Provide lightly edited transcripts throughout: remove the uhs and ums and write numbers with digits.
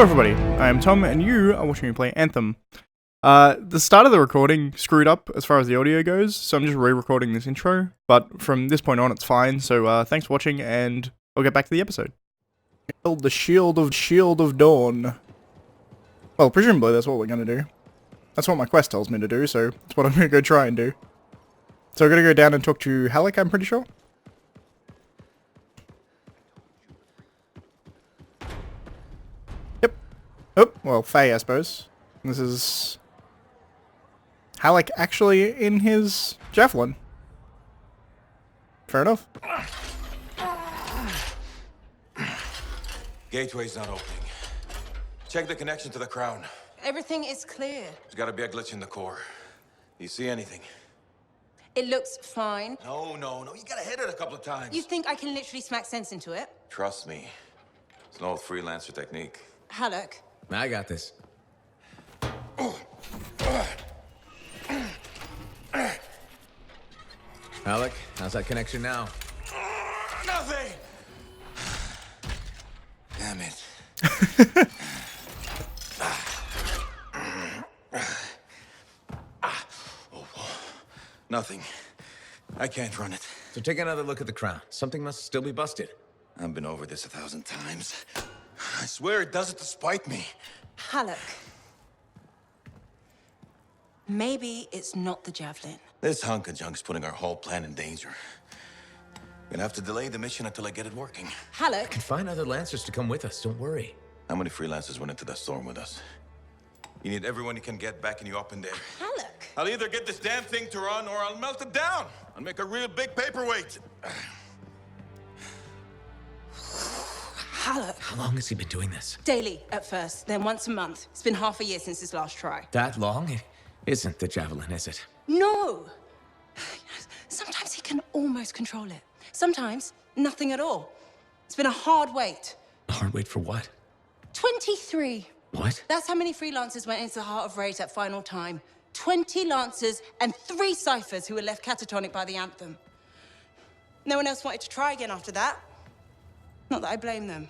Hello everybody, I am Tom and you are watching me play Anthem. The start of the recording screwed up as far as the audio goes, so I'm just re-recording this intro, but from this point on it's fine, so thanks for watching and I'll get back to the episode. Build the Shield of Dawn. Well, presumably that's what we're gonna do. That's what my quest tells me to do, so that's what I'm gonna go try and do. So we're gonna go down and talk to HALUK, I'm pretty sure. Oh, well, Faye, I suppose. This is HALUK actually in his javelin. Fair enough. Gateway's not opening. Check the connection to the crown. Everything is clear. There's gotta be a glitch in the core. Do you see anything? It looks fine. No. You gotta hit it a couple of times. You think I can literally smack sense into it? Trust me. It's an old freelancer technique. HALUK. I got this. HALUK, how's that connection now? Nothing! Damn it. Nothing. I can't run it. So take another look at the crown. Something must still be busted. I've been over this 1,000 times. I swear it does it to spite me. HALUK. Maybe it's not the javelin. This hunk of junk's putting our whole plan in danger. Gonna have to delay the mission until I get it working. HALUK. Can find other Lancers to come with us, don't worry. How many freelancers went into that storm with us? You need everyone you can get backing you up in there. HALUK. I'll either get this damn thing to run or I'll melt it down. I'll make a real big paperweight. HALUK. How long has he been doing this? Daily at first, then once a month. It's been half a year since his last try. That long? It isn't the javelin, is it? No! Sometimes he can almost control it. Sometimes, nothing at all. It's been a hard wait. A hard wait for what? 23. What? That's how many freelancers went into the heart of Rage at final time. 20 Lancers and 3 Ciphers who were left catatonic by the Anthem. No one else wanted to try again after that. Not that I blame them.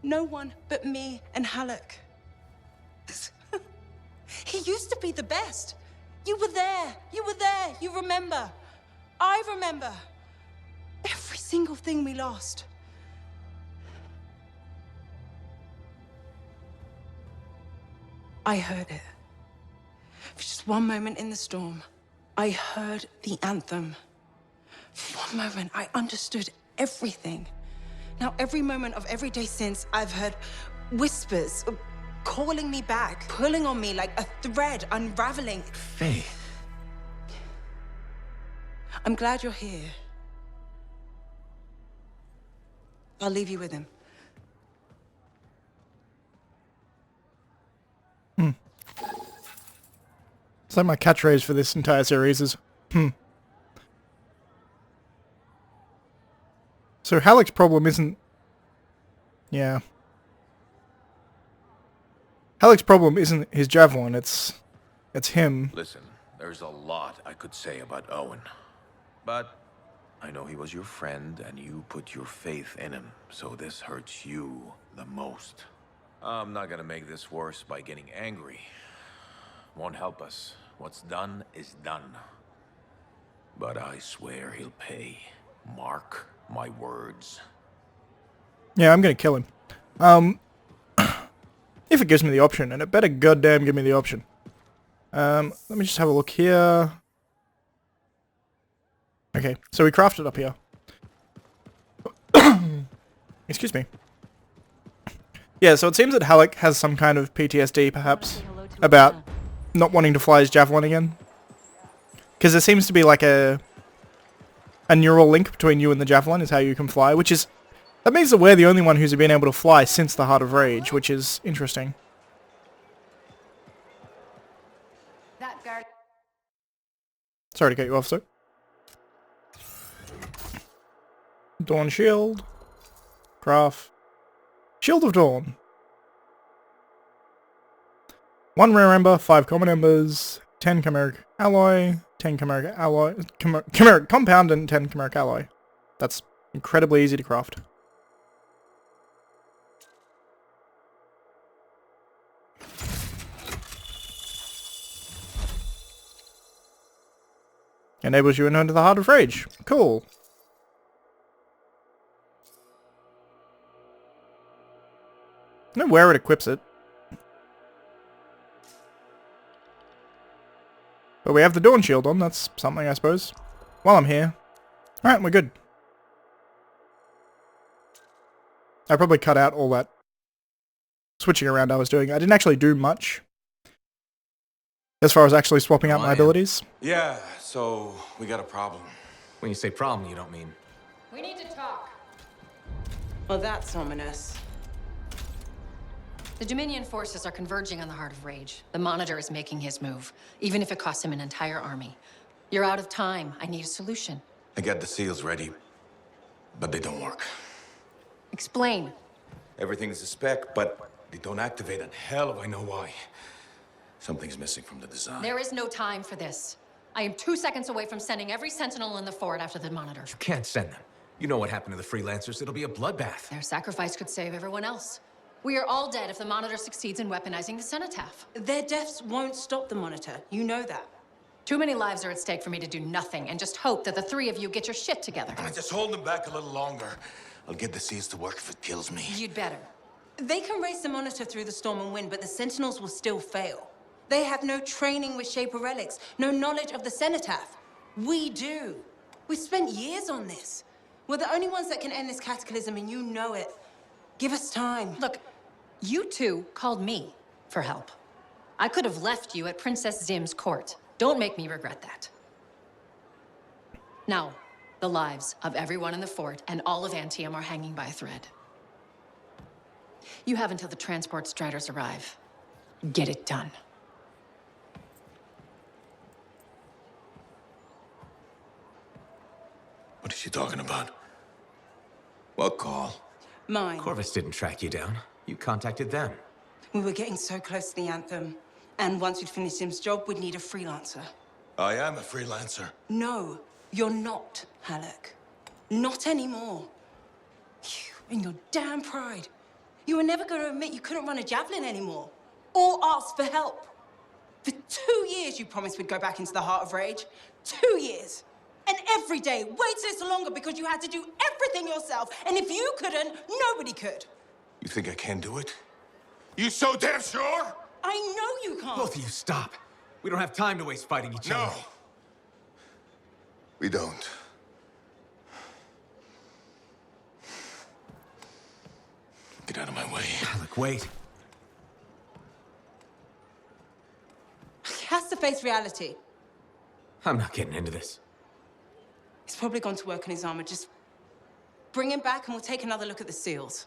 No one but me and HALUK. He used to be the best. You were there. You remember. I remember. Every single thing we lost. I heard it. For just one moment in the storm, I heard the Anthem. For one moment, I understood everything. Now, every moment of every day since, I've heard whispers calling me back, pulling on me like a thread unraveling. Faye. I'm glad you're here. I'll leave you with him. It's like my catchphrase for this entire series is, So HALUK's problem isn't... Yeah. HALUK's problem isn't his javelin, it's him. Listen, there's a lot I could say about Owen. But I know he was your friend and you put your faith in him, so this hurts you the most. I'm not gonna make this worse by getting angry. Won't help us. What's done is done. But I swear he'll pay. Mark my words. Yeah, I'm gonna kill him. If it gives me the option, and it better goddamn give me the option. Let me just have a look here. Okay, so we crafted up here. Excuse me. Yeah, so it seems that HALUK has some kind of PTSD, perhaps, about not wanting to fly his javelin again. Because there seems to be like a neural link between you and the javelin is how you can fly, which is... That means that we're the only one who's been able to fly since the Heart of Rage, which is interesting. Sorry to cut you off, sir. Dawn Shield. Craft. Shield of Dawn. 1 rare ember, 5 common embers, 10 chimeric alloy, 10 chimeric alloy, chimeric compound, and 10 chimeric alloy. That's incredibly easy to craft. Enables you to enter the Heart of Rage. Cool. I don't know where it equips it. But we have the Dawn Shield on, that's something, I suppose. While I'm here. Alright, we're good. I probably cut out all that switching around I was doing. I didn't actually do much as far as actually swapping out my abilities. Yeah, so we got a problem. When you say problem, you don't mean... We need to talk. Well, that's ominous. The Dominion forces are converging on the Heart of Rage. The Monitor is making his move, even if it costs him an entire army. You're out of time. I need a solution. I got the seals ready, but they don't work. Explain. Everything's a spec, but they don't activate, and hell if I know why. Something's missing from the design. There is no time for this. I am 2 seconds away from sending every Sentinel in the fort after the Monitor. You can't send them. You know what happened to the freelancers. It'll be a bloodbath. Their sacrifice could save everyone else. We are all dead if the Monitor succeeds in weaponizing the cenotaph. Their deaths won't stop the Monitor. You know that. Too many lives are at stake for me to do nothing and just hope that the three of you get your shit together. Just hold them back a little longer. I'll get the seals to work if it kills me. You'd better. They can race the Monitor through the storm and win, but the Sentinels will still fail. They have no training with Shaper relics, no knowledge of the cenotaph. We do. We've spent years on this. We're the only ones that can end this cataclysm, and you know it. Give us time. Look, you two called me for help. I could have left you at Princess Zim's court. Don't make me regret that. Now, the lives of everyone in the fort and all of Anthem are hanging by a thread. You have until the transport striders arrive. Get it done. What is she talking about? What call? Mine. Corvus didn't track you down. You contacted them. We were getting so close to the Anthem. And once we'd finished Sim's job, we'd need a freelancer. I am a freelancer. No, you're not, Haluk. Not anymore. You and your damn pride. You were never going to admit you couldn't run a javelin anymore. Or ask for help. For 2 years, you promised we'd go back into the Heart of Rage. 2 years. And every day, wait this longer because you had to do everything yourself. And if you couldn't, nobody could. You think I can do it? You so damn sure? I know you can't. Both of you, stop. We don't have time to waste fighting each other. No. We don't. Get out of my way. Look, wait. He has to face reality. I'm not getting into this. He's probably gone to work on his armor. Just bring him back and we'll take another look at the seals.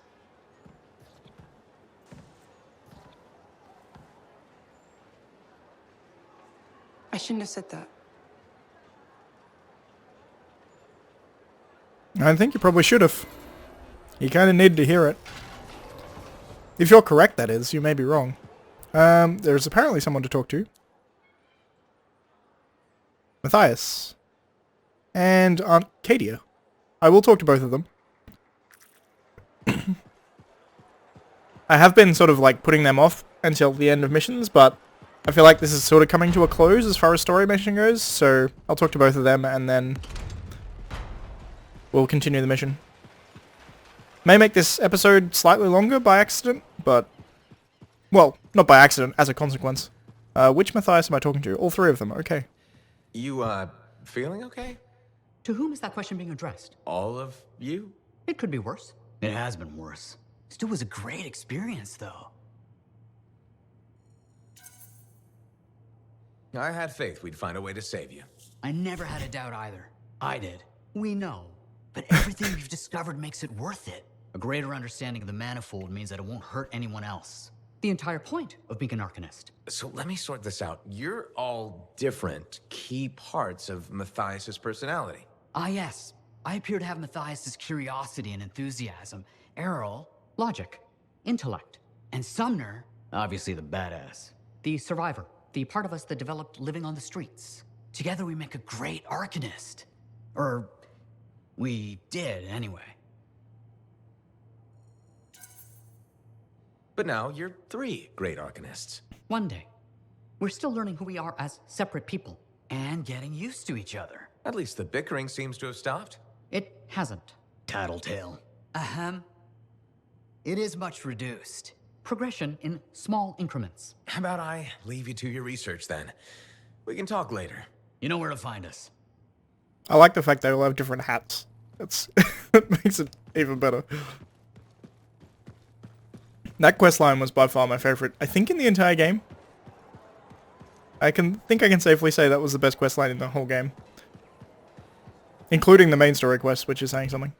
I shouldn't have said that. I think you probably should have. You kind of needed to hear it. If you're correct, that is. You may be wrong. There's apparently someone to talk to. Matthias. And Aunt Cadia. I will talk to both of them. I have been sort of like putting them off until the end of missions, but I feel like this is sort of coming to a close as far as story mission goes, so I'll talk to both of them and then we'll continue the mission. May make this episode slightly longer by accident, but... well, not by accident, as a consequence. Which Matthias am I talking to? All three of them, okay. You, feeling okay? To whom is that question being addressed? All of you? It could be worse. It has been worse. Still was a great experience, though. I had faith we'd find a way to save you. I never had a doubt either. I did. We know. But everything we've discovered makes it worth it. A greater understanding of the manifold means that it won't hurt anyone else. The entire point of being an Arcanist. So let me sort this out. You're all different key parts of Matthias's personality. Ah, yes. I appear to have Matthias's curiosity and enthusiasm. Errol, logic, intellect. And Sumner, obviously the badass. The survivor, the part of us that developed living on the streets. Together we make a great Arcanist. Or, we did, anyway. But now you're 3 great Arcanists. One day. We're still learning who we are as separate people. and getting used to each other. At least the bickering seems to have stopped. It hasn't. Tattletale. Ahem. It is much reduced. Progression in small increments. How about I leave you to your research then? We can talk later. You know where to find us. I like the fact they all have different hats. It's it makes it even better. That questline was by far my favorite, I think, in the entire game. I can safely say that was the best questline in the whole game. Including the main story quest, which is saying something.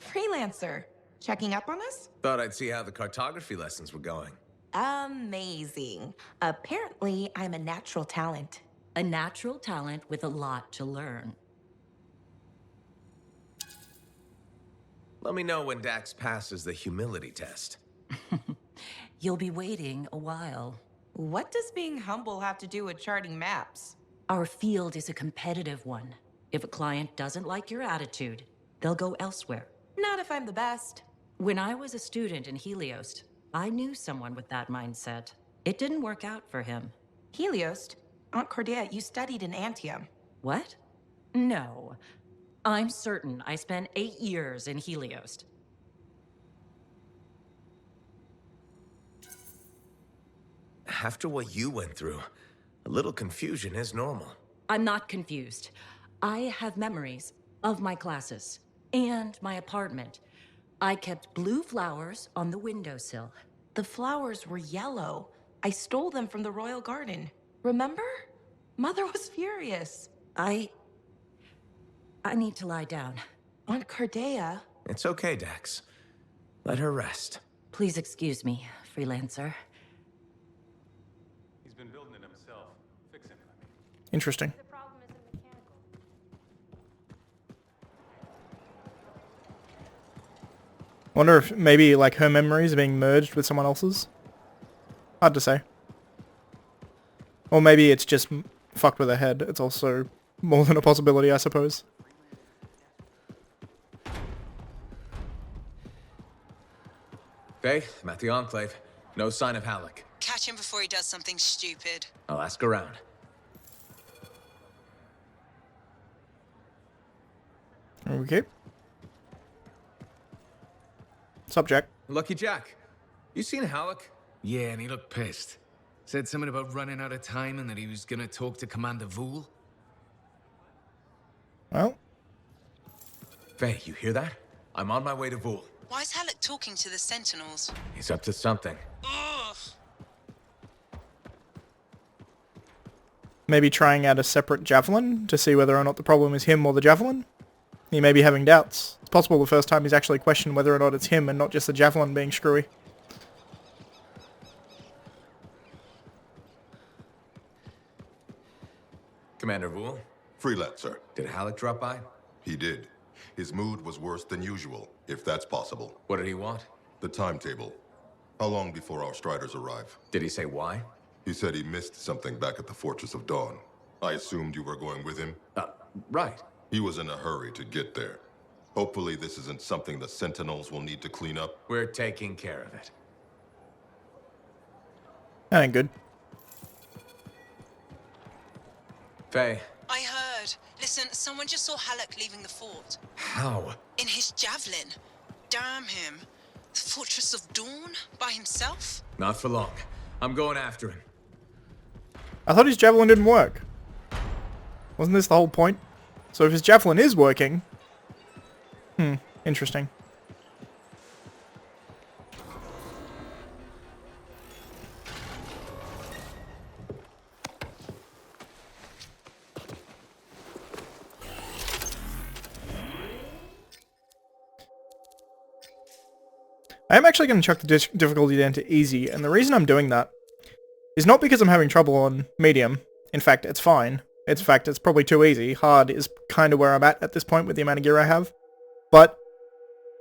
Freelancer, checking up on us? Thought I'd see how the cartography lessons were going. Amazing. Apparently, I'm a natural talent. A natural talent with a lot to learn. Let me know when Dax passes the humility test. You'll be waiting a while. What does being humble have to do with charting maps? Our field is a competitive one. If a client doesn't like your attitude, they'll go elsewhere. Not if I'm the best. When I was a student in Helios, I knew someone with that mindset. It didn't work out for him. Helios? Aunt Cordelia, you studied in Anthem. What? No. I'm certain I spent 8 years in Helios. After what you went through, a little confusion is normal. I'm not confused. I have memories of my classes and my apartment. I kept blue flowers on the windowsill. The flowers were yellow. I stole them from the royal garden. Remember? Mother was furious. I need to lie down. Aunt Cordelia. It's okay, Dax. Let her rest. Please excuse me, freelancer. He's been building it himself. Fix him. Interesting. Wonder if maybe like her memories are being merged with someone else's. Hard to say. Or maybe it's just fucked with her head. It's also more than a possibility, I suppose. Faye, I'm at the Enclave. No sign of Haluk. Catch him before he does something stupid. I'll ask around. Okay. Subject. Lucky Jack. You seen Haluk? Yeah, and he looked pissed. Said something about running out of time and that he was gonna talk to Commander Vool. Well, Faye, you hear that? I'm on my way to Vool. Why is Haluk talking to the Sentinels? He's up to something. Ugh. maybe trying out a separate javelin to see whether or not the problem is him or the javelin. He may be having doubts. It's possible the first time he's actually questioned whether or not it's him and not just the javelin being screwy. Commander Vool, Freelancer. did Haluk drop by? He did. His mood was worse than usual, if that's possible. What did he want? The timetable. How long before our striders arrive? Did he say why? He said he missed something back at the Fortress of Dawn. I assumed you were going with him? Right. He was in a hurry to get there. Hopefully this isn't something the Sentinels will need to clean up. We're taking care of it. That ain't good. Faye. I heard. Listen, someone just saw Haluk leaving the fort. How? In his javelin. Damn him. The Fortress of Dawn? By himself? Not for long. I'm going after him. I thought his javelin didn't work. Wasn't this the whole point? So if his javelin is working... interesting. I am actually going to chuck the difficulty down to easy, and the reason I'm doing that is not because I'm having trouble on medium. In fact, it's fine. In fact, it's probably too easy. Hard is kind of where I'm at this point with the amount of gear I have. But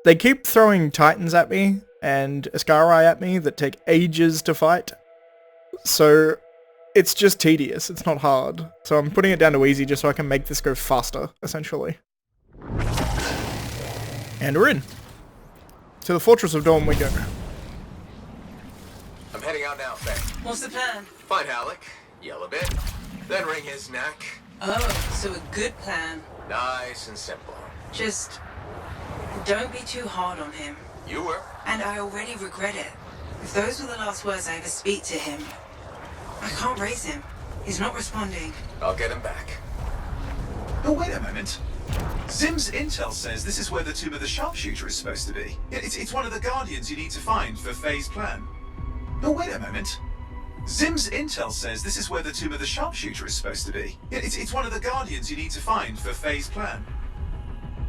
they keep throwing Titans at me and Ascarii at me that take ages to fight. So it's just tedious. It's not hard. So I'm putting it down to easy just so I can make this go faster, essentially. And we're in. To the Fortress of Dawn we go. I'm heading out now, Faye. What's the plan? Find Haluk, yell a bit, then wring his neck. Oh, so a good plan. Nice and simple. Just don't be too hard on him. You were. And I already regret it. If those were the last words I ever speak to him, I can't raise him. He's not responding. I'll get him back. Oh, wait a moment. Zim's intel says this is where the tomb of the sharpshooter is supposed to be. It's one of the Guardians you need to find for Faye's plan. Oh, wait a moment. Zim's intel says this is where the tomb of the sharpshooter is supposed to be. It's one of the Guardians you need to find for Faye's plan.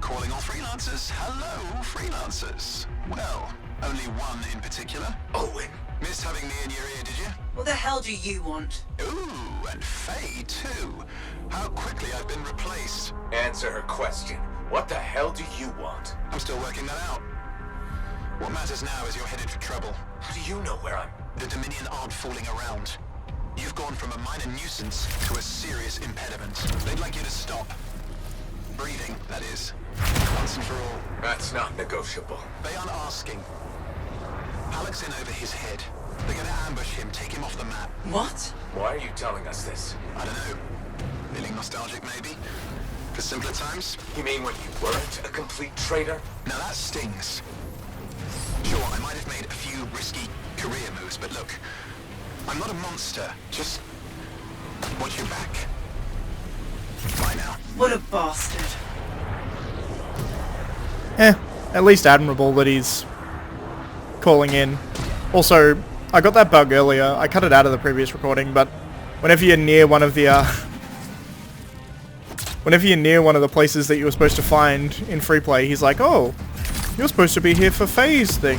Calling all freelancers. Hello, freelancers. Well, only one in particular. Owen. Missed having me in your ear, did you? What the hell do you want? Ooh, and Faye, too. How quickly I've been replaced. Answer her question. What the hell do you want? I'm still working that out. What matters now is you're headed for trouble. How do you know where I'm? The Dominion aren't fooling around. You've gone from a minor nuisance to a serious impediment. They'd like you to stop. Breathing, that is. Once and for all. That's not negotiable. They aren't asking. HALUK'S in over his head. They're gonna ambush him, take him off the map. What? Why are you telling us this? I don't know. Feeling nostalgic, maybe? For simpler times? You mean when you weren't a complete traitor? Now that stings. Sure, I might have made a few risky career moves, but look, I'm not a monster. Just watch your back. Bye now. What a bastard. At least admirable that he's calling in. Also, I got that bug earlier. I cut it out of the previous recording, but whenever you're near one of the places that you were supposed to find in free play, he's like, "Oh, you're supposed to be here for Faye's thing."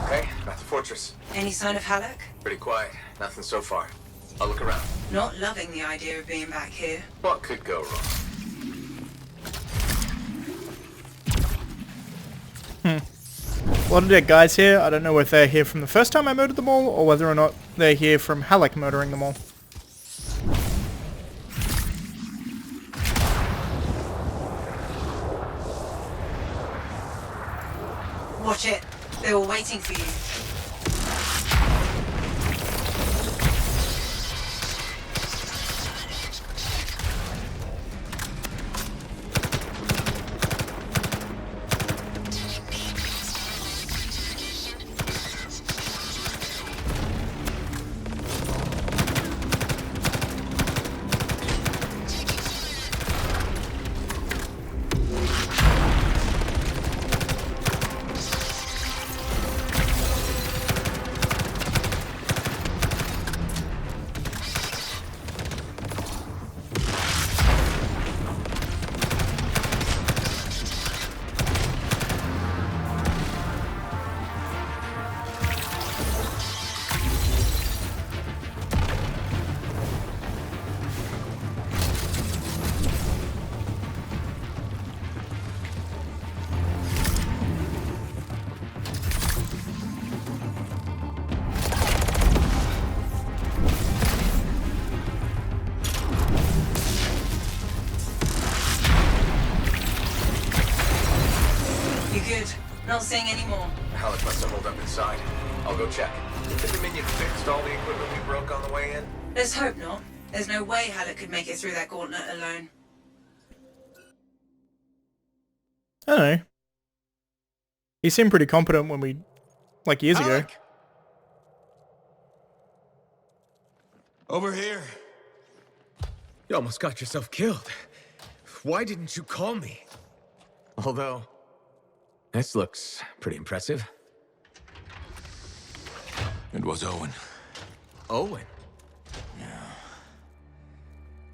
Okay, not the fortress. Any sign of Haluk? Pretty quiet. Nothing so far. I'll look around. Not loving the idea of being back here. What could go wrong? A lot of dead guys here. I don't know if they're here from the first time I murdered them all, or whether or not they're here from Haluk murdering them all. Watch it. They were waiting for you. Not seeing any more. Haluk must have holed up inside. I'll go check. Did the Dominion fixed all the equipment we broke on the way in? Let's hope not. There's no way Haluk could make it through that gauntlet alone. I don't know. He seemed pretty competent when we, like years ago. Over here. You almost got yourself killed. Why didn't you call me? Although, this looks pretty impressive. It was Owen. Owen? Yeah.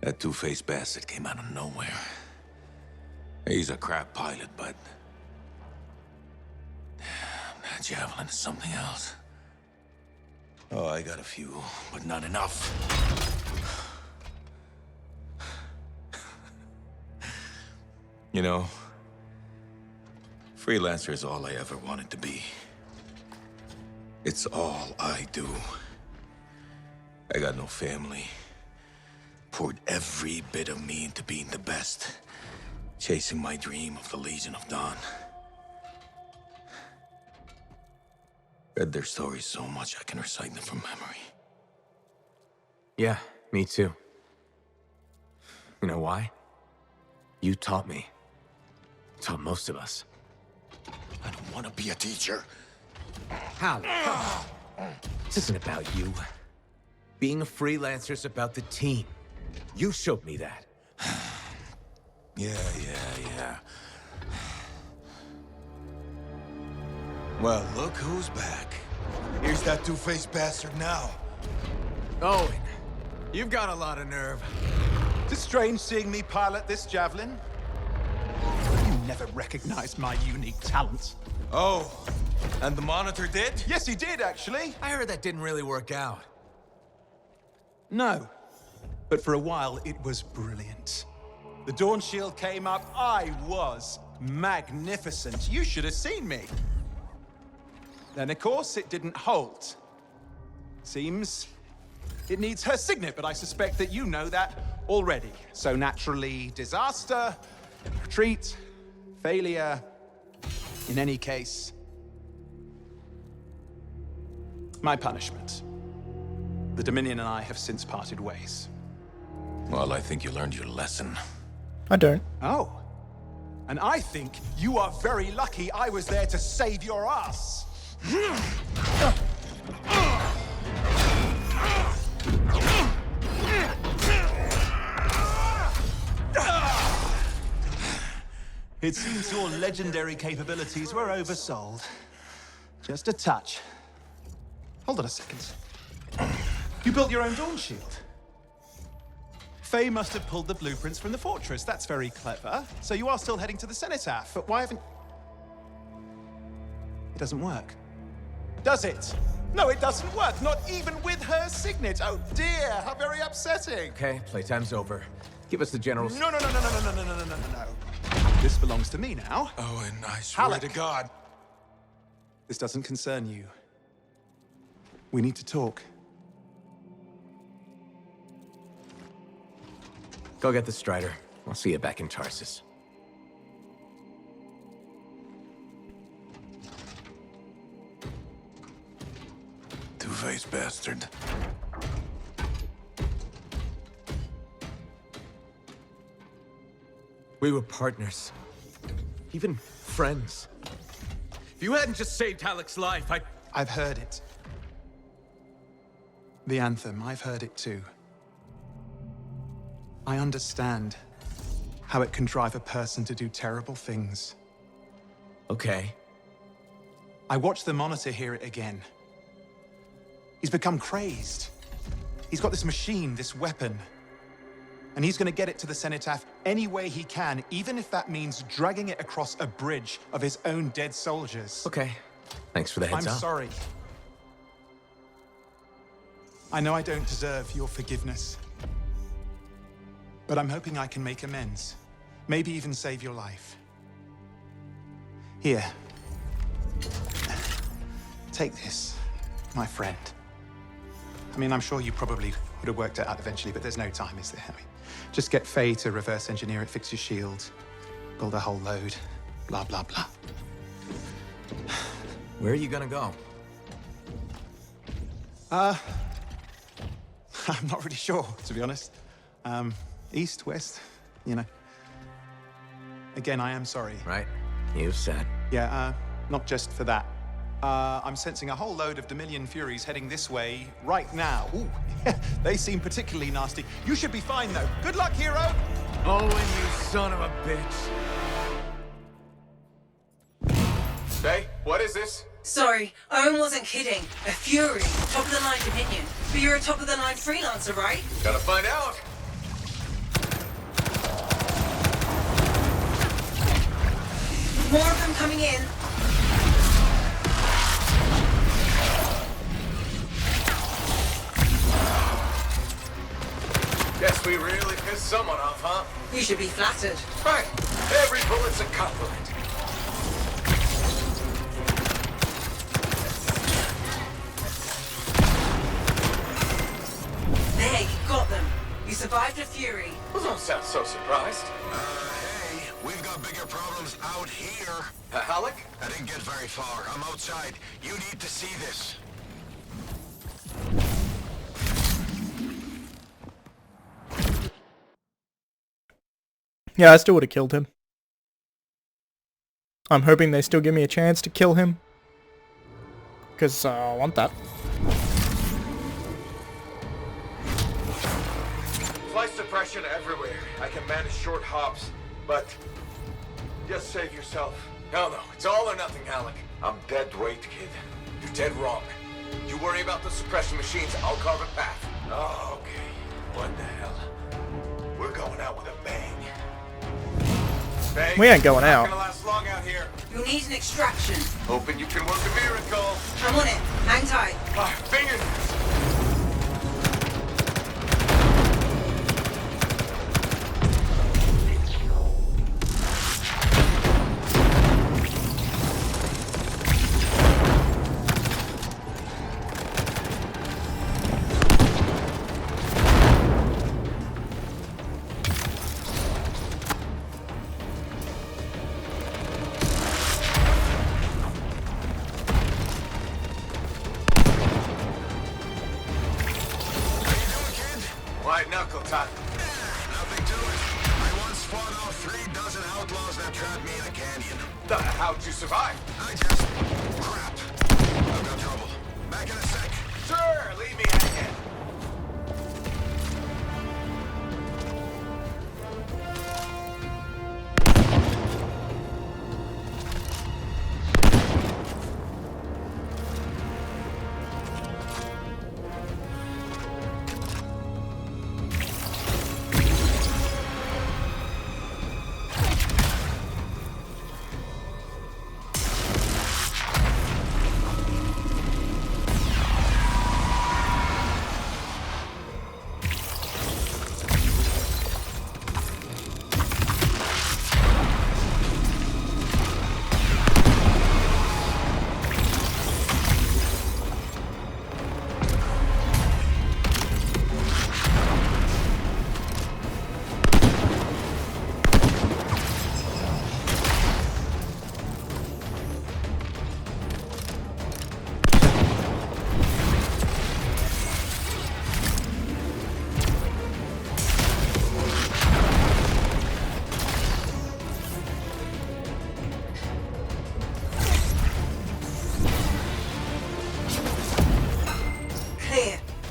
That two-faced bastard came out of nowhere. He's a crap pilot, but... that javelin is something else. Oh, I got a few, but not enough. You know, freelancer is all I ever wanted to be. It's all I do. I got no family. Poured every bit of me into being the best. Chasing my dream of the Legion of Dawn. Read their stories so much I can recite them from memory. Yeah, me too. You know why? You taught me. Taught most of us. I don't want to be a teacher. How? This isn't about you. Being a freelancer's about the team. You showed me that. Yeah. Well, look who's back. Here's that two-faced bastard now. Owen, you've got a lot of nerve. It's strange seeing me pilot this javelin. You never recognized my unique talent. Oh, and the Monitor did? Yes, he did, actually. I heard that didn't really work out. No. But for a while, it was brilliant. The Dawn Shield came up. I was magnificent. You should have seen me. Then, of course, it didn't hold. Seems it needs her signet, but I suspect that you know that already. So naturally, disaster, retreat, failure. In any case, my punishment. The Dominion and I have since parted ways. Well, I think you learned your lesson. I don't. Oh. And I think you are very lucky I was there to save your ass. It seems your legendary capabilities were oversold. Just a touch. Hold on a second. You built your own Dawn Shield. Faye must have pulled the blueprints from the fortress. That's very clever. So you are still heading to the Cenotaph, but why haven't... It doesn't work. Does it? No, it doesn't work. Not even with her signet. Oh dear, how very upsetting. Okay, playtime's over. Give us the general's... No. This belongs to me now. Oh, and I swear Haluk. to God. This doesn't concern you. We need to talk. Go get the Strider. I'll see you back in Tarsus. Two-faced bastard. We were partners. Even friends. If you hadn't just saved HALUK'S life, I've heard it. The Anthem, I've heard it too. I understand how it can drive a person to do terrible things. Okay. I watched the Monitor hear it again. He's become crazed. He's got this machine, this weapon. And he's gonna get it to the Cenotaph any way he can, even if that means dragging it across a bridge of his own dead soldiers. Okay. Thanks for the heads up. I'm sorry. I know I don't deserve your forgiveness. But I'm hoping I can make amends. Maybe even save your life. Here. Take this, my friend. I mean, I'm sure you probably would have worked it out eventually, but there's no time, is there? I mean, just get Faye to reverse engineer it, fix your shield, build a whole load, blah, blah, blah. Where are you gonna go? I'm not really sure, to be honest. East, west, you know. Again, I am sorry. Right. You said. Yeah, not just for that. I'm sensing a whole load of Dominion Furies heading this way right now. Ooh, they seem particularly nasty. You should be fine, though. Good luck, hero! Owen, you son of a bitch. Hey, what is this? Sorry, Owen wasn't kidding. A Fury, top-of-the-line Dominion. But you're a top-of-the-line freelancer, right? Gotta find out. More of them coming in. Guess we really pissed someone off, huh? You should be flattered. Right. Every bullet's a compliment. You survived a fury. Well, don't sound so surprised. Hey, we've got bigger problems out here. Haluk? I didn't get very far. I'm outside. You need to see this. Yeah, I still would have killed him. I'm hoping they still give me a chance to kill him. Because I want that. Flight suppression everywhere. I can manage short hops, but just save yourself. No, it's all or nothing, Haluk. I'm dead weight, kid. You're dead wrong. You worry about the suppression machines, I'll carve a path. Oh, okay. What the hell? We're going out with a bang. Bang. We ain't going Not out. gonna last long out here. You'll need an extraction. Hoping you can work a miracle. I'm on it. Hang tight. My fingers. White knuckle time. Nothing to it. I once fought off 3 dozen outlaws that trapped me in a canyon. How'd you survive? I just... crap. I've got trouble. Back in a sec. Sure, leave me hanging.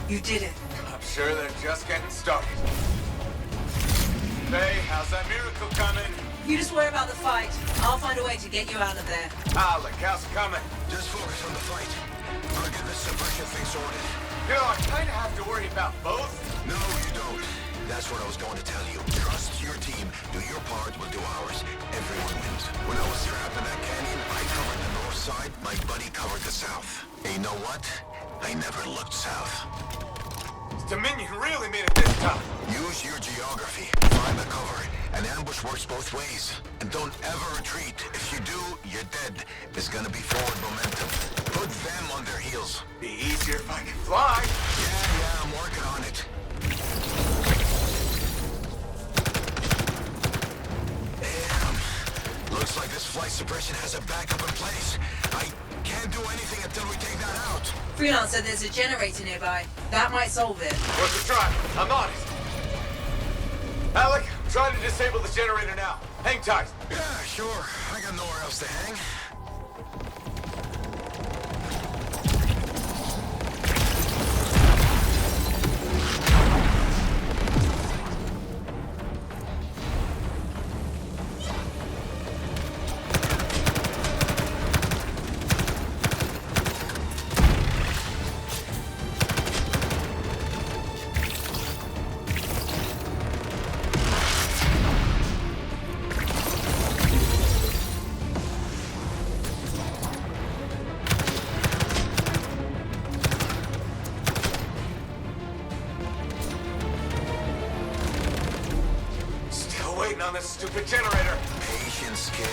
You did it. I'm sure they're just getting started. Hey, how's that miracle coming? You just worry about the fight. I'll find a way to get you out of there. Haluk, how's it coming? Just focus on the fight. I'll get this suppression thing sorted. You know, I kind of have to worry about both. No, you don't. That's what I was going to tell you. Trust your team. Do your part, we'll do ours. Everyone wins. When I was trapped in that canyon, I covered the north side, my buddy covered the south. And you know what? I never looked south. Dominion really made it this time. Use your geography. Find the cover. An ambush works both ways. And don't ever retreat. If you do, you're dead. There's gonna be forward momentum. Put them on their heels. Be easier if I could fly. Yeah, I'm working on it. Damn. Looks like this flight suppression has a backup in place. I can't do anything until we take that out. Freelance said there's a generator nearby. That might solve it. What's the try? I'm on it. Haluk, I'm trying to disable the generator now. Hang tight. Yeah, sure. I got nowhere else to hang. On this stupid generator. Patience, kid.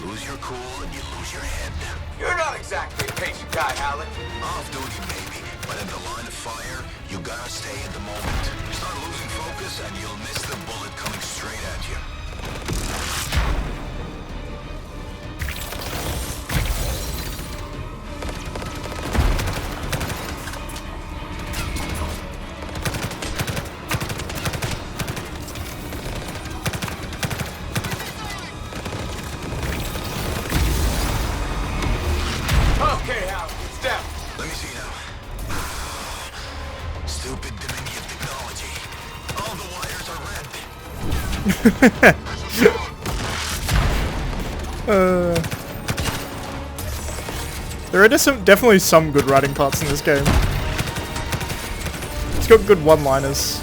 Lose your cool and you lose your head. You're not exactly a patient guy, Haluk. Off duty, maybe, but in the line of fire, you You gotta stay in the moment. Start losing focus and you'll miss the bullet coming straight at you. Okay, Hal, it's down. Let me see now. Stupid Dominion technology. All the wires are red. There are definitely some good writing parts in this game. It's got good one-liners.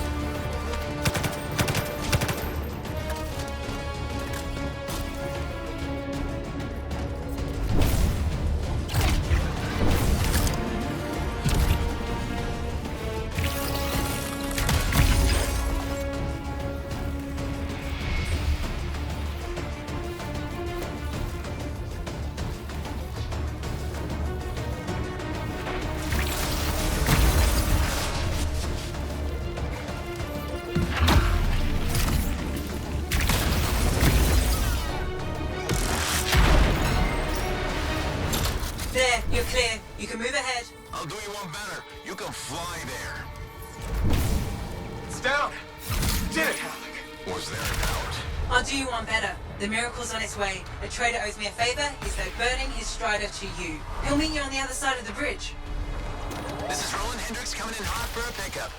There, you're clear. You can move ahead. I'll do you one better. You can fly there. It's down. Did it, Haluk. Was there a doubt? I'll do you one better. The miracle's on its way. A trader owes me a favor. He's though burning his strider to you. He'll meet you on the other side of the bridge. This is Roland Hendricks coming in hot for a pickup.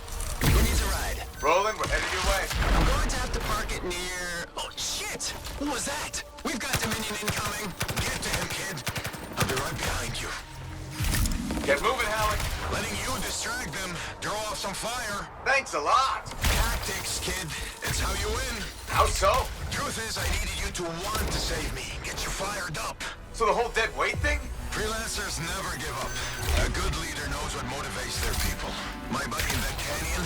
Who needs a ride? Roland, we're headed your way. I'm going to have to park it near... Oh, shit! What was that? We've got Dominion incoming. Get to him, kid. I'll be right behind you. Get moving, Haluk. Letting you distract them, draw off some fire. Thanks a lot. Tactics, kid. It's how you win. How so? Truth is, I needed you to want to save me. Get you fired up. So the whole dead weight thing? Freelancers never give up. A good leader knows what motivates their people. My buddy in that canyon,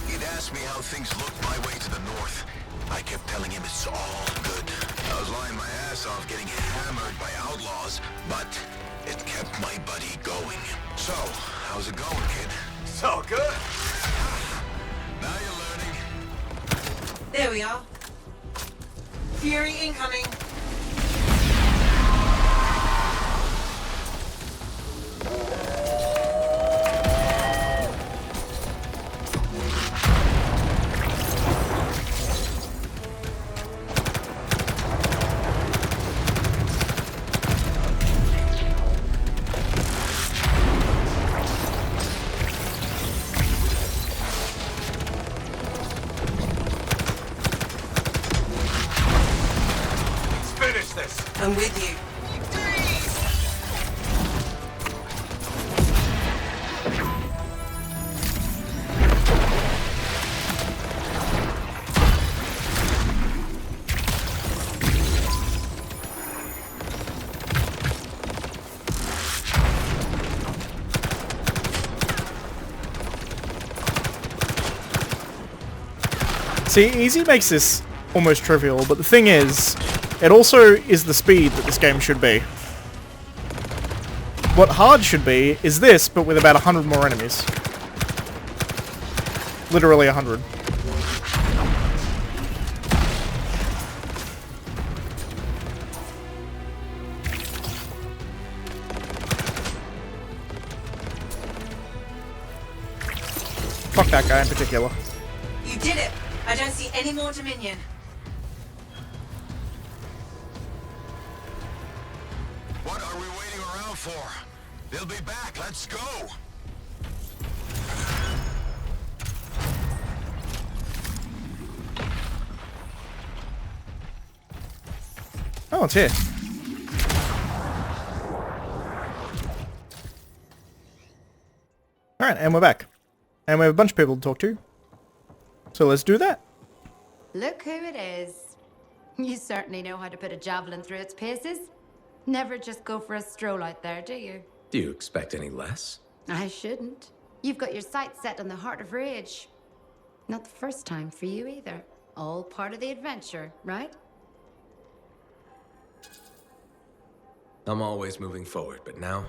he'd asked me how things looked my way to the north. I kept telling him it's all good. I was lying my ass off getting hammered by outlaws, but it kept my buddy going. So, how's it going, kid? So good. Now you're learning. There we are. Fury incoming. I'm with you. See, easy makes this almost trivial, but the thing is, it also is the speed that this game should be. What hard should be is this, but with about 100 more enemies. Literally 100. Fuck that guy in particular. You did it! I don't see any more Dominion. What are we waiting around for? They'll be back. Let's go. Oh, it's here. Alright, and we're back. And we have a bunch of people to talk to. So let's do that. Look who it is. You certainly know how to put a javelin through its paces. Never just go for a stroll out there, do you? Do you expect any less? I shouldn't. You've got your sights set on the heart of rage. Not the first time for you either. All part of the adventure, right? I'm always moving forward, but now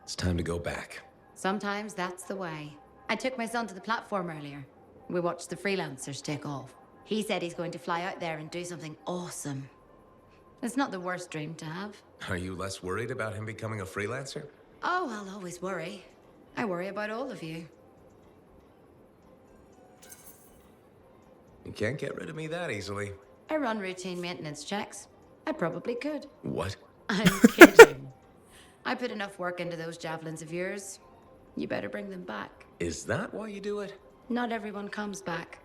it's time to go back. Sometimes that's the way. I took my son to the platform earlier. We watched the freelancers take off. He said he's going to fly out there and do something awesome. It's not the worst dream to have. Are you less worried about him becoming a freelancer? Oh, I'll always worry. I worry about all of you. You can't get rid of me that easily. I run routine maintenance checks. I probably could. What? I'm kidding. I put enough work into those javelins of yours. You better bring them back. Is that why you do it? Not everyone comes back.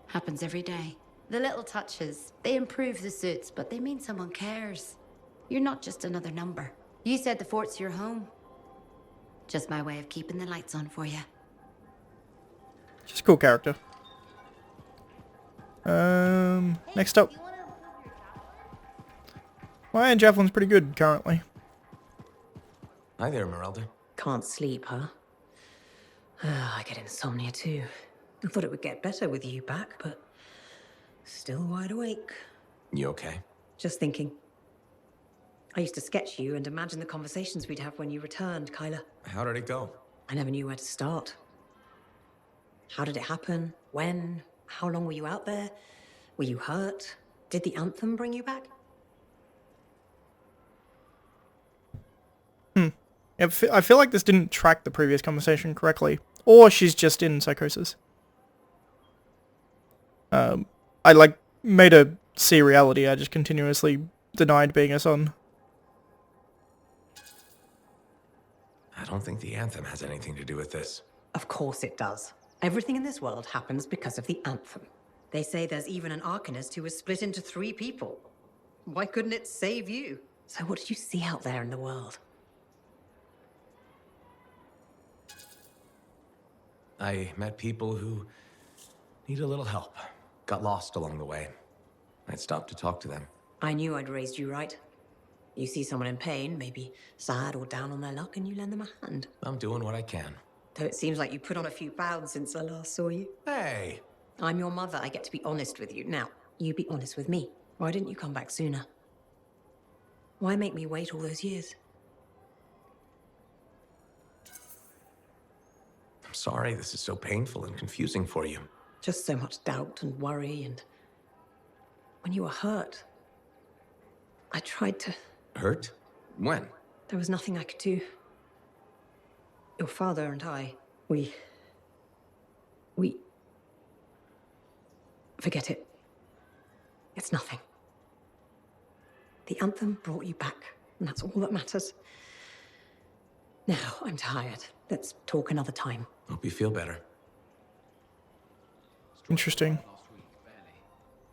Happens every day. The little touches, they improve the suits, but they mean someone cares. You're not just another number. You said the fort's your home. Just my way of keeping the lights on for you. She's a cool character. Next up. My iron javelin's pretty good currently. Hi there, Merelda. Can't sleep, huh? I get insomnia too. I thought it would get better with you back, but still wide awake. You okay? Just thinking. I used to sketch you and imagine the conversations we'd have when you returned, Kyla. How did it go? I never knew where to start. How did it happen? When? How long were you out there? Were you hurt? Did the Anthem bring you back? I feel like this didn't track the previous conversation correctly. Or she's just in psychosis. I like made her see reality. I just continuously denied being her son. I don't think the Anthem has anything to do with this. Of course it does. Everything in this world happens because of the Anthem. They say there's even an Arcanist who was split into 3 people. Why couldn't it save you? So what did you see out there in the world? I met people who need a little help. Got lost along the way. I'd stopped to talk to them. I knew I'd raised you right. You see someone in pain, maybe sad or down on their luck, and you lend them a hand. I'm doing what I can. Though it seems like you put on a few pounds since I last saw you. Hey! I'm your mother. I get to be honest with you. Now, you be honest with me. Why didn't you come back sooner? Why make me wait all those years? I'm sorry this is so painful and confusing for you. Just so much doubt and worry, and when you were hurt, I tried to... Hurt? When? There was nothing I could do. Your father and I, we... Forget it. It's nothing. The Anthem brought you back, and that's all that matters. Now, I'm tired. Let's talk another time. Hope you feel better. Interesting.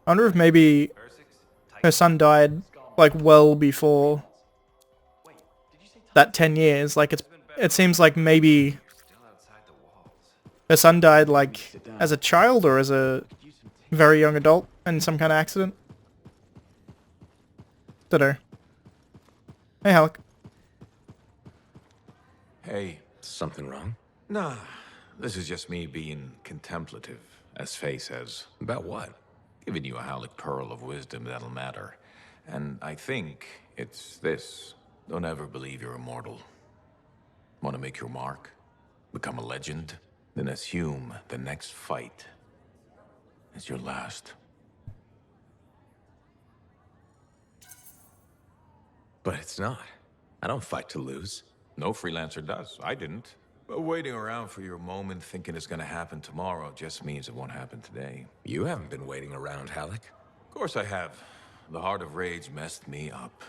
I wonder if maybe her son died, like, well before that 10 years. Like, it seems like maybe her son died, like, as a child or as a very young adult in some kind of accident. Dunno. Hey, Haluk. Hey. Something wrong? Nah, this is just me being contemplative, as Faye says. About what? Giving you a Haluk pearl of wisdom that'll matter. And I think it's this. Don't ever believe you're immortal. Want to make your mark? Become a legend? Then assume the next fight is your last. But it's not. I don't fight to lose. No freelancer does. I didn't. But waiting around for your moment thinking it's gonna happen tomorrow just means it won't happen today. You haven't been waiting around, Haluk. Of course I have. The Heart of Rage messed me up.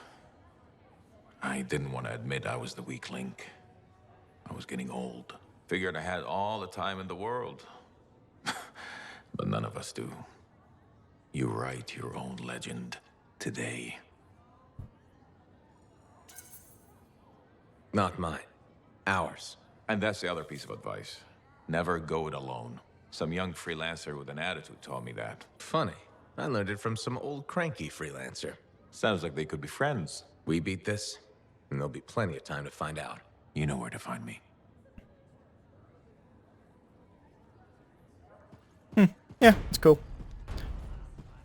I didn't want to admit I was the weak link. I was getting old. Figured I had all the time in the world. But none of us do. You write your own legend today. Not mine. Ours. And that's the other piece of advice. Never go it alone. Some young freelancer with an attitude taught me that. Funny. I learned it from some old cranky freelancer. Sounds like they could be friends. We beat this, and there'll be plenty of time to find out. You know where to find me. Yeah, it's cool.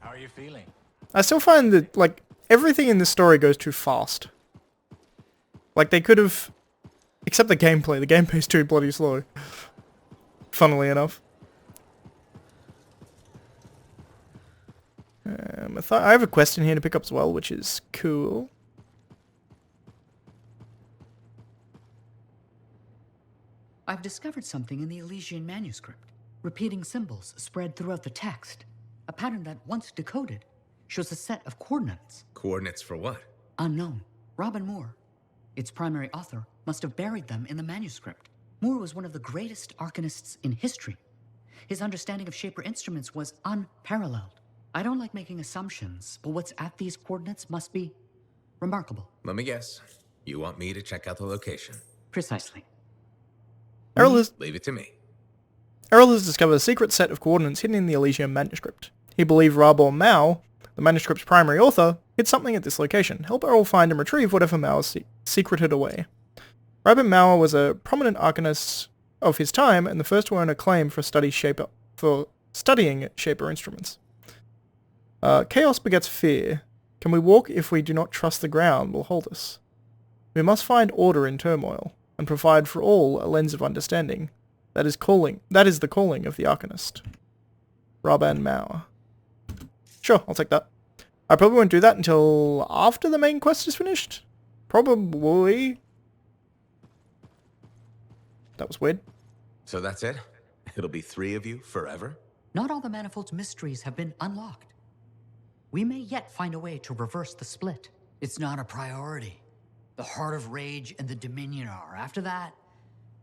How are you feeling? I still find that, like, everything in this story goes too fast. Like, they could have... Except the gameplay. The gameplay's too bloody slow. Funnily enough. I have a quest in here to pick up as well, which is cool. I've discovered something in the Elysian manuscript. Repeating symbols spread throughout the text. A pattern that, once decoded, shows a set of coordinates. Coordinates for what? Unknown. Robin Moore, its primary author, must have buried them in the manuscript. Moore was one of the greatest arcanists in history. His understanding of Shaper instruments was unparalleled. I don't like making assumptions, but what's at these coordinates must be remarkable. Let me guess. You want me to check out the location? Precisely. Leave it to me. Errol has discovered a secret set of coordinates hidden in the Elysium manuscript. He believed Rabor Mao, the manuscript's primary author, hid something at this location. Help Errol find and retrieve whatever Mao has secreted away. Rabbit Mao was a prominent arcanist of his time and the first to earn acclaim for studying Shaper instruments. Chaos begets fear. Can we walk if we do not trust the ground will hold us? We must find order in turmoil, and provide for all a lens of understanding. That is the calling of the Arcanist. Raban Mao. Sure, I'll take that. I probably won't do that until after the main quest is finished. Probably. That was weird. So that's it? It'll be 3 of you forever? Not all the Manifold's mysteries have been unlocked. We may yet find a way to reverse the split. It's not a priority. The Heart of Rage and the Dominion are. After that,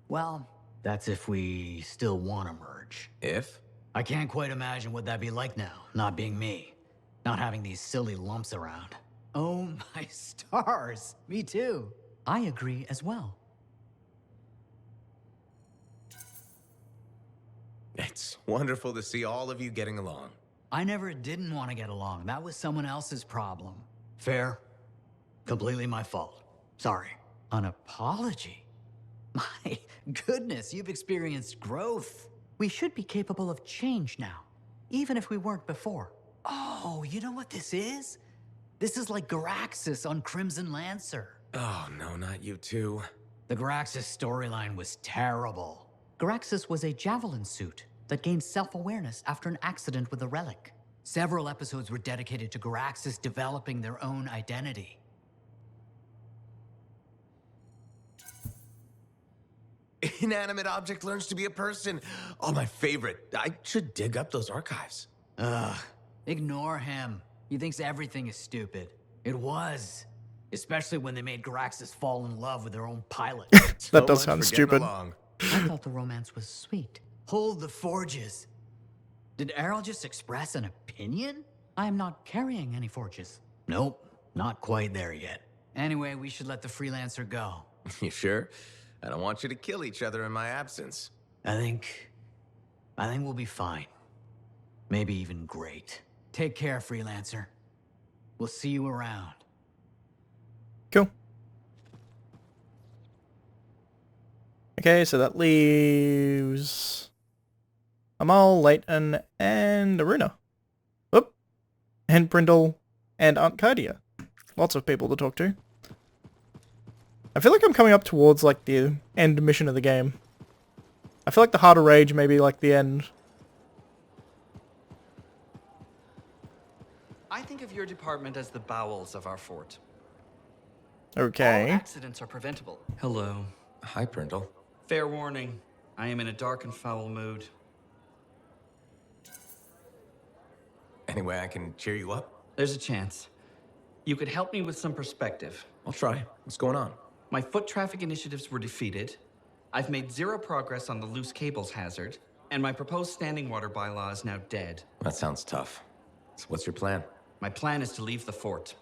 well, that's if we still want to merge. If? I can't quite imagine what that'd be like now, not being me. Not having these silly lumps around. Oh my stars, me too. I agree as well. It's wonderful to see all of you getting along. I never didn't want to get along. That was someone else's problem. Fair. Completely my fault. Sorry. An apology? My goodness, you've experienced growth. We should be capable of change now, even if we weren't before. Oh, you know what this is? This is like Garaxus on Crimson Lancer. Oh, no, not you two. The Garaxus storyline was terrible. Garaxus was a javelin suit that gained self-awareness after an accident with a relic. Several episodes were dedicated to Garaxus developing their own identity. Inanimate object learns to be a person. Oh, my favorite. I should dig up those archives. Ugh. Ignore him. He thinks everything is stupid. It was. Especially when they made Garaxus fall in love with their own pilot. That does sound stupid. I thought the romance was sweet. Hold the forges. Did Errol just express an opinion? I am not carrying any forges. Nope, not quite there yet. Anyway, we should let the freelancer go. You sure? I don't want you to kill each other in my absence. I think we'll be fine. Maybe even great. Take care, freelancer. We'll see you around. Cool. Okay, so that leaves Amal, Leighton, and Aruna. Oop. And Brindle, and Aunt Cardia. Lots of people to talk to. I feel like I'm coming up towards, like, the end mission of the game. I feel like the Heart of Rage may be, like, the end. I think of your department as the bowels of our fort. Okay. All accidents are preventable. Hello. Hi, Brindle. Fair warning. I am in a dark and foul mood. Any way I can cheer you up? There's a chance. You could help me with some perspective. I'll try. What's going on? My foot traffic initiatives were defeated. I've made 0 progress on the loose cables hazard. And my proposed standing water bylaw is now dead. That sounds tough. So what's your plan? My plan is to leave the fort.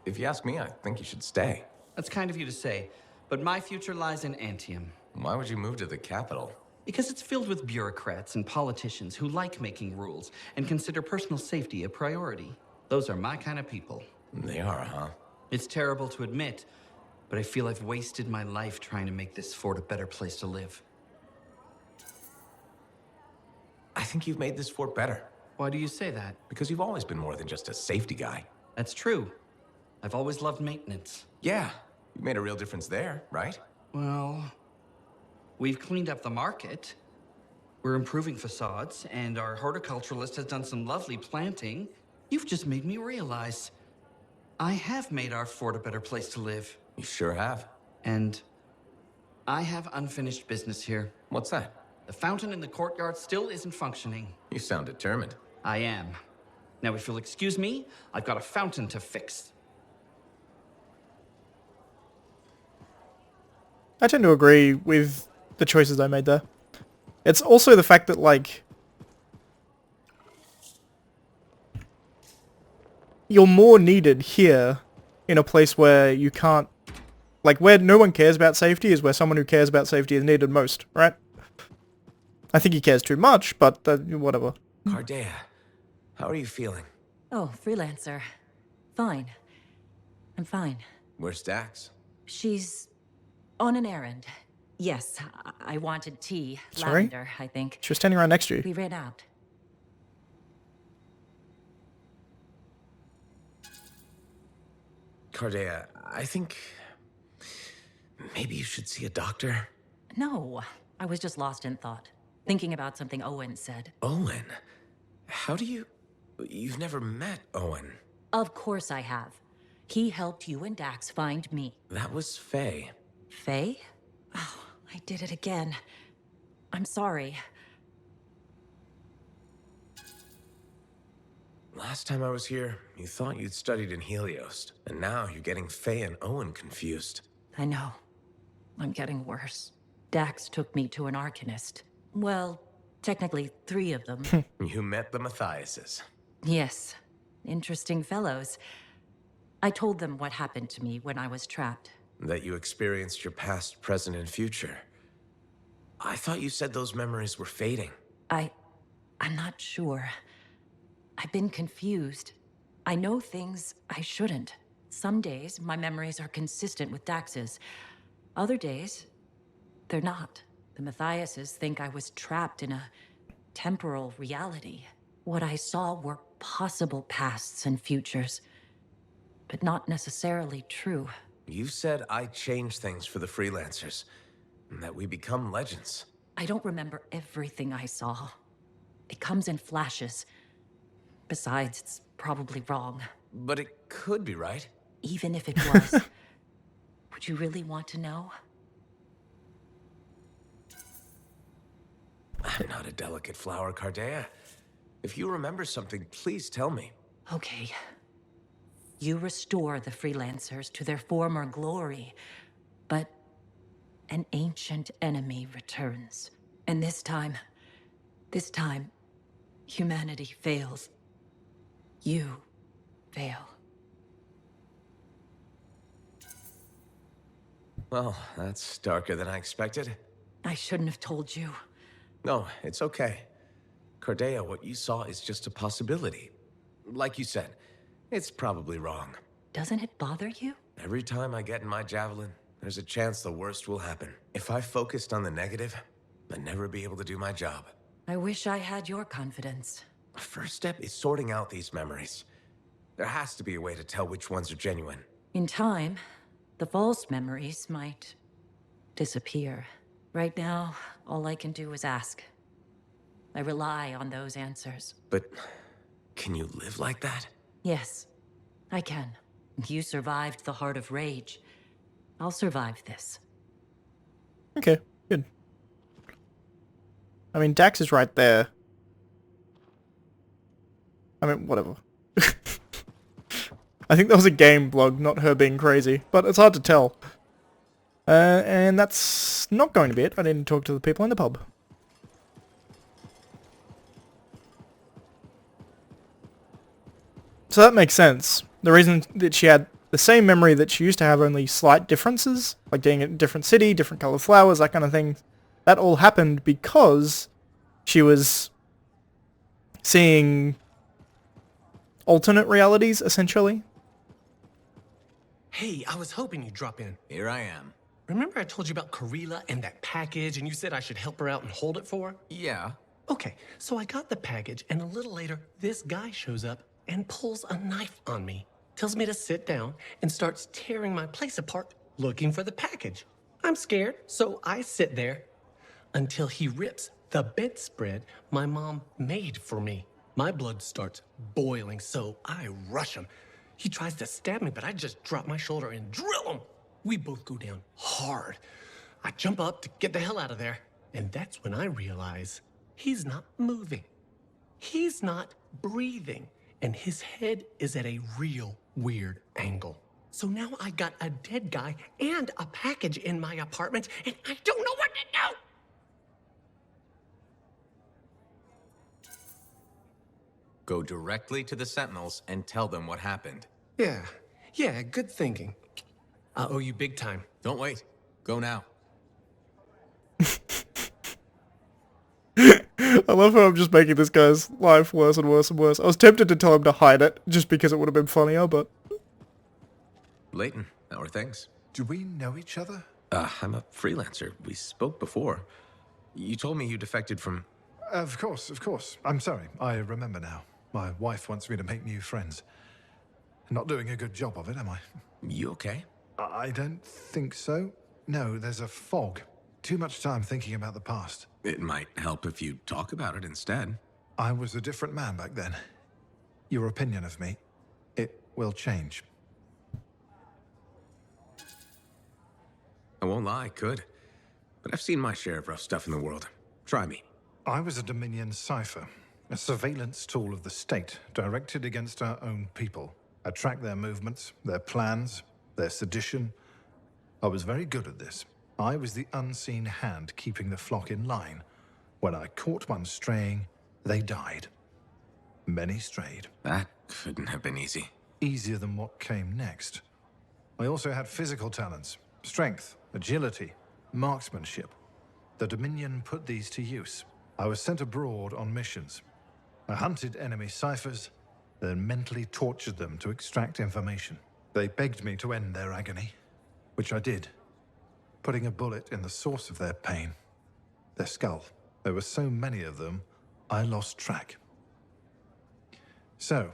If you ask me, I think you should stay. That's kind of you to say, but my future lies in Anthem. Why would you move to the capital? Because it's filled with bureaucrats and politicians who like making rules and consider personal safety a priority. Those are my kind of people. They are, huh? It's terrible to admit, but I feel I've wasted my life trying to make this fort a better place to live. I think you've made this fort better. Why do you say that? Because you've always been more than just a safety guy. That's true. I've always loved maintenance. Yeah, you made a real difference there, right? Well, We've cleaned up the market. We're improving facades, and our horticulturalist has done some lovely planting. You've just made me realize I have made our fort a better place to live. You sure have. And I have unfinished business here. What's that? The fountain in the courtyard still isn't functioning. You sound determined. I am. Now, if you'll excuse me, I've got a fountain to fix. I tend to agree with the choices I made there. It's also the fact that, like, you're more needed here in a place where you can't, like, where no one cares about safety is where someone who cares about safety is needed most, right? I think he cares too much, but whatever. Cardea, how are you feeling? Oh, freelancer. Fine. I'm fine. Where's Dax? She's on an errand. Yes, I wanted tea. Sorry? Lavender, I think. She was standing right next to you. We ran out. Cardea, I think maybe you should see a doctor. No, I was just lost in thought. Thinking about something Owen said. Owen? How do you... You've never met Owen. Of course I have. He helped you and Dax find me. That was Faye. Faye? Oh, I did it again. I'm sorry. Last time I was here, you thought you'd studied in Helios, and now you're getting Faye and Owen confused. I know. I'm getting worse. Dax took me to an Arcanist. Well, technically 3 of them. You met the Matthiases. Yes. Interesting fellows. I told them what happened to me when I was trapped. That you experienced your past, present, and future. I thought you said those memories were fading. I'm not sure. I've been confused. I know things I shouldn't. Some days, my memories are consistent with Dax's. Other days, they're not. The Matthiases think I was trapped in a temporal reality. What I saw were possible pasts and futures, but not necessarily true. You said I changed things for the freelancers, and that we become legends. I don't remember everything I saw. It comes in flashes. Besides, it's probably wrong. But it could be right. Even if it was, would you really want to know? I'm not a delicate flower, Cardea. If you remember something, please tell me. Okay. You restore the freelancers to their former glory, but an ancient enemy returns. And this time, humanity fails. You fail. Well, that's darker than I expected. I shouldn't have told you. No, it's okay. Cardea, what you saw is just a possibility. Like you said, it's probably wrong. Doesn't it bother you? Every time I get in my javelin, there's a chance the worst will happen. If I focused on the negative, I'd never be able to do my job. I wish I had your confidence. The first step is sorting out these memories. There has to be a way to tell which ones are genuine. In time, the false memories might disappear. Right now, all I can do is ask. I rely on those answers. But can you live like that? Yes, I can. You survived the Heart of Rage. I'll survive this. Okay, good. I mean, Dax is right there. I mean, whatever. I think that was a game blog, not her being crazy, but it's hard to tell. And that's not going to be it. I need to talk to the people in the pub. So that makes sense. The reason that she had the same memory that she used to have, only slight differences, like being in a different city, different colored flowers, that kind of thing, that all happened because she was seeing alternate realities, essentially. Hey, I was hoping you'd drop in. Here I am. Remember I told you about Karila and that package, and you said I should help her out and hold it for her? Yeah. Okay, so I got the package, and a little later, this guy shows up and pulls a knife on me. Tells me to sit down and starts tearing my place apart looking for the package. I'm scared, so I sit there. until he rips the bedspread my mom made for me. My blood starts boiling, so I rush him. He tries to stab me, but I just drop my shoulder and drill him. We both go down hard. I jump up to get the hell out of there, and that's when I realize he's not moving. He's not breathing, and his head is at a real weird angle. So now I got a dead guy and a package in my apartment, and I don't know what to do. Go directly to the Sentinels and tell them what happened. Yeah, good thinking. I owe you big time. Don't wait. Go now. I love how I'm just making this guy's life worse and worse and worse. I was tempted to tell him to hide it, just because it would have been funnier, but... Layton, how are things? Do we know each other? I'm a freelancer. We spoke before. You told me you defected from... Of course. I'm sorry. I remember now. My wife wants me to make new friends. Not doing a good job of it, am I? You okay? I don't think so. No, there's a fog. Too much time thinking about the past. It might help if you talk about it instead. I was a different man back then. Your opinion of me, it will change. I won't lie, I could. But I've seen my share of rough stuff in the world. Try me. I was a Dominion cipher, a surveillance tool of the state directed against our own people. I tracked their movements, their plans, their sedition. I was very good at this. I was the unseen hand keeping the flock in line. When I caught one straying, they died. Many strayed. That couldn't have been easy. Easier than what came next. I also had physical talents, strength, agility, marksmanship. The Dominion put these to use. I was sent abroad on missions. I hunted enemy ciphers, then mentally tortured them to extract information. They begged me to end their agony, which I did, putting a bullet in the source of their pain, their skull. There were so many of them, I lost track. So,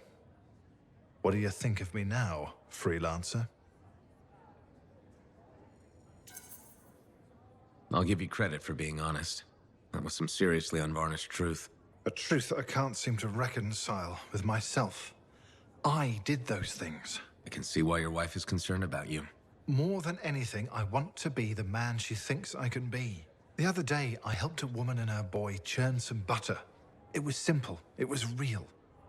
what do you think of me now, freelancer? I'll give you credit for being honest. That was some seriously unvarnished truth. A truth I can't seem to reconcile with myself. I did those things. I can see why your wife is concerned about you. More than anything, I want to be the man she thinks I can be. The other day, I helped a woman and her boy churn some butter. It was simple. It was real.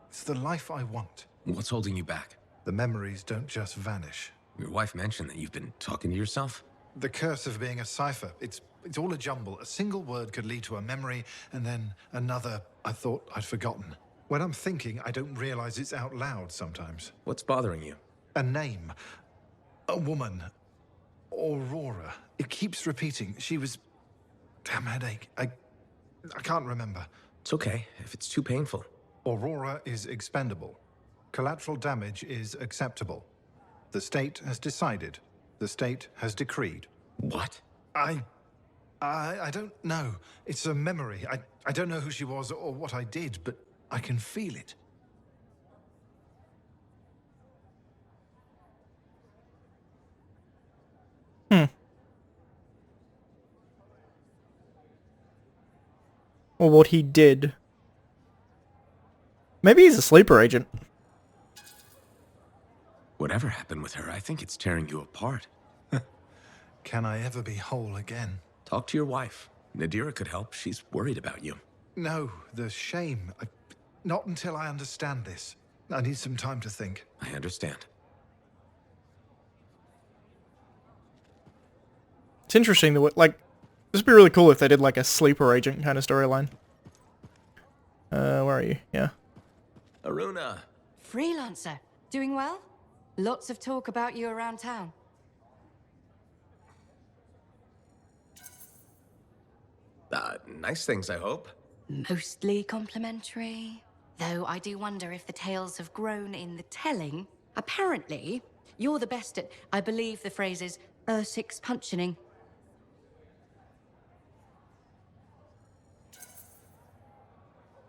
It's the life I want. What's holding you back? The memories don't just vanish. Your wife mentioned that you've been talking to yourself? The curse of being a cipher. It's all a jumble. A single word could lead to a memory, and then another I thought I'd forgotten. When I'm thinking, I don't realize it's out loud sometimes. What's bothering you? A name. A woman. Aurora. It keeps repeating. She was... Damn headache. I can't remember. It's okay, if it's too painful. Aurora is expendable. Collateral damage is acceptable. The state has decided. The state has decreed. What? I don't know. It's a memory. I don't know who she was or what I did, but I can feel it. Or what he did. Maybe he's a sleeper agent. Whatever happened with her, I think it's tearing you apart. Can I ever be whole again? Talk to your wife. Nadira could help. She's worried about you. No, the shame. Not until I understand this. I need some time to think. I understand. It's interesting that, like, this would be really cool if they did, like, a sleeper agent kind of storyline. Where are you? Yeah. Aruna! Freelancer. Doing well? Lots of talk about you around town. Nice things, I hope. Mostly complimentary. Though I do wonder if the tales have grown in the telling. Apparently, you're the best at, I believe the phrase is, six punching.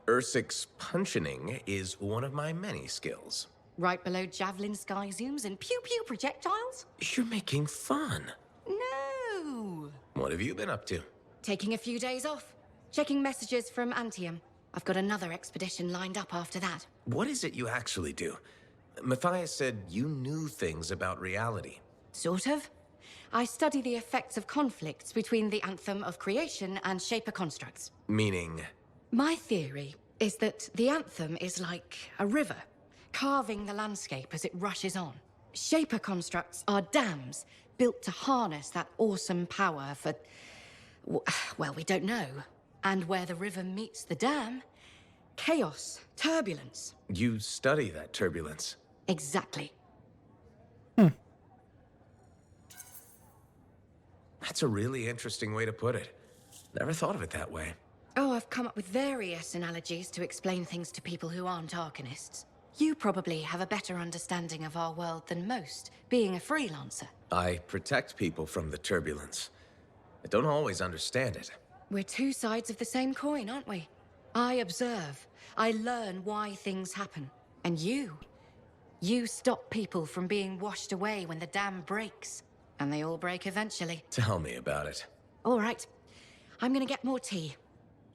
Ursix punching is one of my many skills. Right below javelin sky zooms and pew-pew projectiles? You're making fun. No! What have you been up to? taking a few days off. Checking messages from Anthem. I've got another expedition lined up after that. What is it you actually do? Matthias said you knew things about reality. Sort of. I study the effects of conflicts between the Anthem of creation and Shaper constructs. Meaning? My theory is that the Anthem is like a river, carving the landscape as it rushes on. Shaper constructs are dams built to harness that awesome power for... well, we don't know. And where the river meets the dam, chaos, turbulence. You study that turbulence. Exactly. That's a really interesting way to put it. Never thought of it that way. Oh, I've come up with various analogies to explain things to people who aren't Arcanists. You probably have a better understanding of our world than most, being a freelancer. I protect people from the turbulence. I don't always understand it. We're two sides of the same coin, aren't we? I observe. I learn why things happen. And you stop people from being washed away when the dam breaks. And they all break eventually. Tell me about it. All right. I'm gonna get more tea.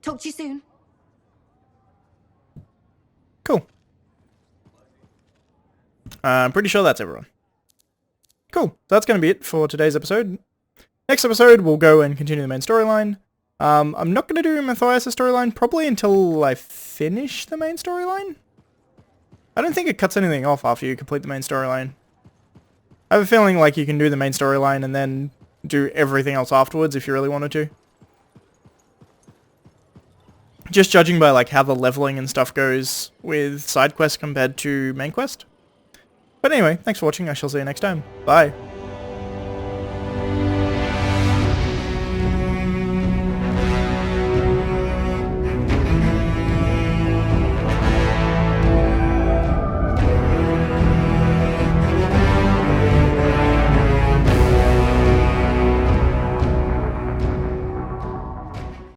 Talk to you soon. Cool. I'm pretty sure that's everyone. Cool. So that's going to be it for today's episode. Next episode, we'll go and continue the main storyline. I'm not going to do Matthias' storyline probably until I finish the main storyline. I don't think it cuts anything off after you complete the main storyline. I have a feeling like you can do the main storyline and then do everything else afterwards if you really wanted to. Just judging by like how the leveling and stuff goes with side quests compared to main quest. But anyway, thanks for watching. I shall see you next time. Bye.